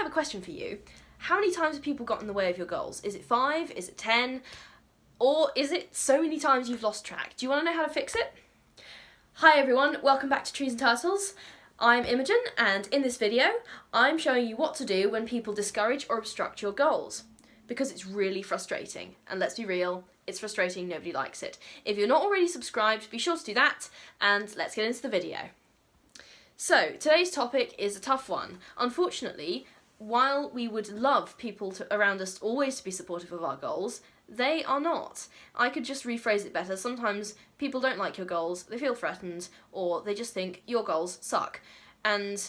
have a question for you. How many times have people got in the way of your goals? Is it 5? Is it 10? Or is it so many times you've lost track? Do you want to know how to fix it? Hi everyone, welcome back to Trees and Turtles. I'm Imogen, and in this video, I'm showing you what to do when people discourage or obstruct your goals. Because it's really frustrating, and let's be real, it's frustrating, nobody likes it. If you're not already subscribed, be sure to do that, and let's get into the video. So, today's topic is a tough one. Unfortunately, while we would love people around us always to be supportive of our goals, they are not. I could just rephrase it better. Sometimes people don't like your goals, they feel threatened, or they just think your goals suck, and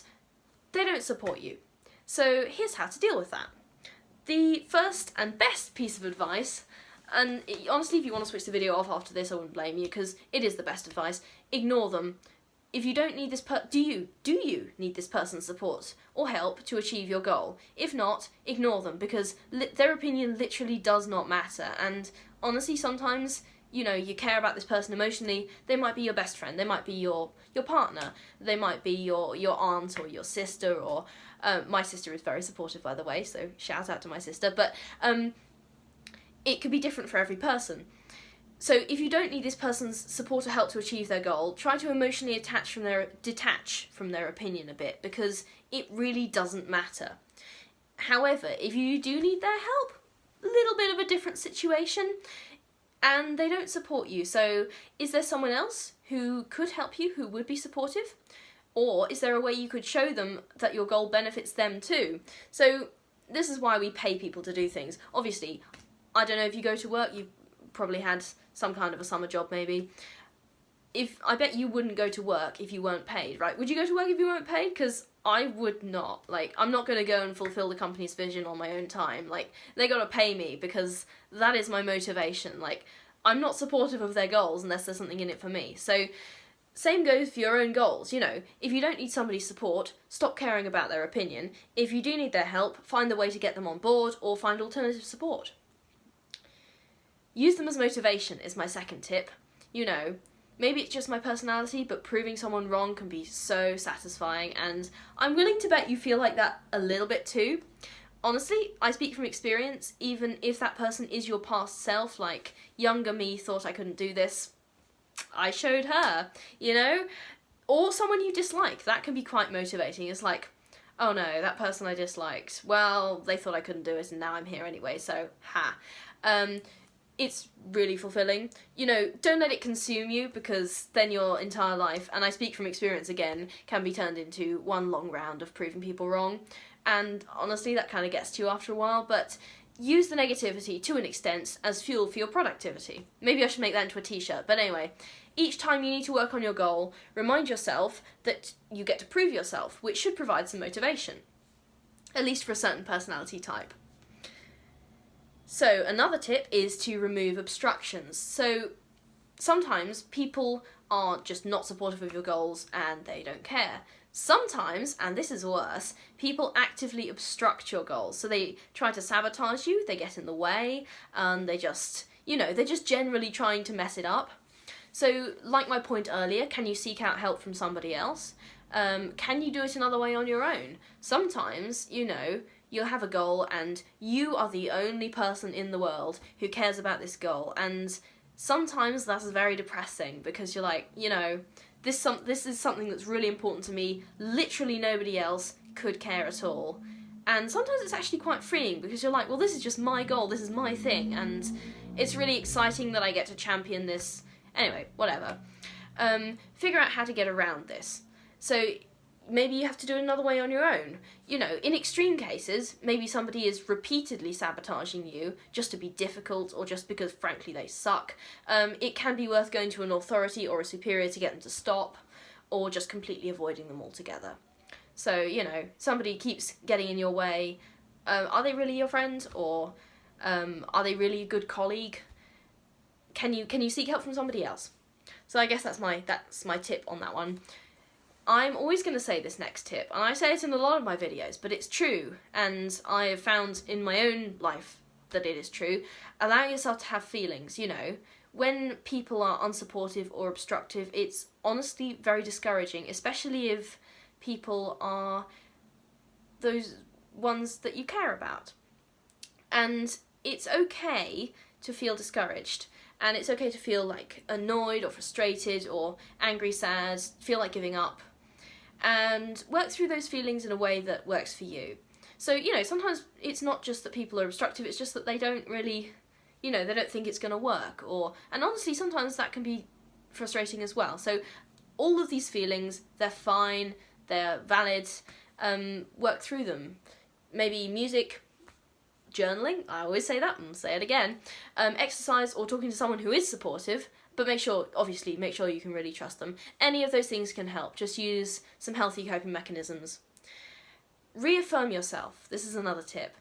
they don't support you. So here's how to deal with that. The first and best piece of advice, and honestly if you want to switch the video off after this I wouldn't blame you because it is the best advice, ignore them. If you don't need this do you need this person's support or help to achieve your goal? If not, ignore them because their opinion literally does not matter, and honestly sometimes, you know, you care about this person emotionally, they might be your best friend, they might be your partner, they might be your aunt or your sister, or my sister is very supportive by the way, so shout out to my sister, but it could be different for every person. So if you don't need this person's support or help to achieve their goal, try to emotionally detach from their opinion a bit, because it really doesn't matter. However, if you do need their help, a little bit of a different situation, and they don't support you, so is there someone else who could help you, who would be supportive? Or is there a way you could show them that your goal benefits them too? So this is why we pay people to do things. Obviously, I don't know if you go to work, you probably had some kind of a summer job maybe. I bet you wouldn't go to work if you weren't paid, right? Would you go to work if you weren't paid? Because I would not. Like, I'm not going to go and fulfill the company's vision on my own time. Like, they got to pay me because that is my motivation. Like, I'm not supportive of their goals unless there's something in it for me. So, same goes for your own goals. You know, if you don't need somebody's support, stop caring about their opinion. If you do need their help, find the way to get them on board or find alternative support. Use them as motivation is my second tip. You know, maybe it's just my personality, but proving someone wrong can be so satisfying, and I'm willing to bet you feel like that a little bit too. Honestly, I speak from experience. Even if that person is your past self, like younger me thought I couldn't do this, I showed her, you know? Or someone you dislike, that can be quite motivating. It's like, oh no, that person I disliked, well, they thought I couldn't do it and now I'm here anyway, so ha. It's really fulfilling. You know, don't let it consume you, because then your entire life, and I speak from experience again, can be turned into one long round of proving people wrong. And honestly, that kind of gets to you after a while, but use the negativity to an extent as fuel for your productivity. Maybe I should make that into a t-shirt, but anyway, each time you need to work on your goal, remind yourself that you get to prove yourself, which should provide some motivation, at least for a certain personality type. So another tip is to remove obstructions. So sometimes people are just not supportive of your goals and they don't care. Sometimes, and this is worse, people actively obstruct your goals. So they try to sabotage you, they get in the way, and they just, you know, they're just generally trying to mess it up. So like my point earlier, can you seek out help from somebody else? Can you do it another way on your own? Sometimes, you know, you'll have a goal and you are the only person in the world who cares about this goal, and sometimes that's very depressing because you're like, you know, this is something that's really important to me, literally nobody else could care at all. And sometimes it's actually quite freeing because you're like, well, this is just my goal, this is my thing, and it's really exciting that I get to champion this. Anyway, whatever. Figure out how to get around this. So maybe you have to do it another way on your own. You know, in extreme cases, maybe somebody is repeatedly sabotaging you just to be difficult or just because, frankly, they suck. It can be worth going to an authority or a superior to get them to stop, or just completely avoiding them altogether. So, you know, somebody keeps getting in your way. Are they really your friend, or are they really a good colleague? Can you seek help from somebody else? So I guess that's my tip on that one. I'm always going to say this next tip, and I say it in a lot of my videos, but it's true, and I have found in my own life that it is true. Allow yourself to have feelings, you know. When people are unsupportive or obstructive, it's honestly very discouraging, especially if people are those ones that you care about. And it's okay to feel discouraged, and it's okay to feel like annoyed or frustrated or angry, sad, feel like giving up, and work through those feelings in a way that works for you. So, you know, sometimes it's not just that people are obstructive, it's just that they don't really, you know, they don't think it's going to work, and honestly sometimes that can be frustrating as well. So all of these feelings, they're fine, they're valid, work through them. Maybe music, journaling, I always say that and say it again, exercise, or talking to someone who is supportive, but make sure you can really trust them. Any of those things can help. Just use some healthy coping mechanisms. Reaffirm yourself. This is another tip.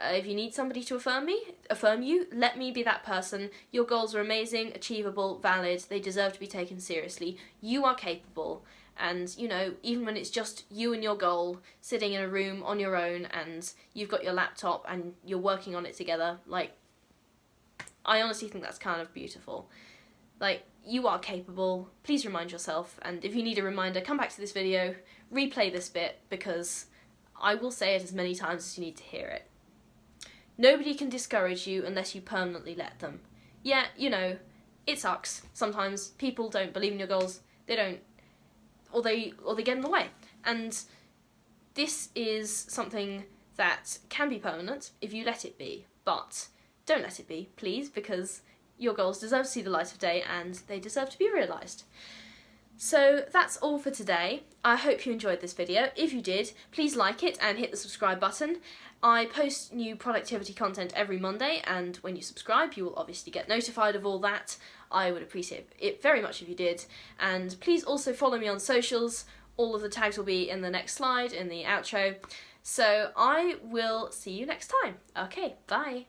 If you need somebody to affirm you, let me be that person. Your goals are amazing, achievable, valid, they deserve to be taken seriously. You are capable, and, you know, even when it's just you and your goal, sitting in a room on your own, and you've got your laptop and you're working on it together, like, I honestly think that's kind of beautiful. Like, you are capable, please remind yourself, and if you need a reminder, come back to this video, replay this bit, because I will say it as many times as you need to hear it. Nobody can discourage you unless you permanently let them. Yeah, you know, it sucks. Sometimes people don't believe in your goals, they don't, or they get in the way. And this is something that can be permanent if you let it be, but don't let it be, please, because your goals deserve to see the light of day and they deserve to be realised. So that's all for today. I hope you enjoyed this video. If you did, please like it and hit the subscribe button. I post new productivity content every Monday, and when you subscribe you will obviously get notified of all that. I would appreciate it very much if you did. And please also follow me on socials. All of the tags will be in the next slide, in the outro. So I will see you next time. Okay, bye.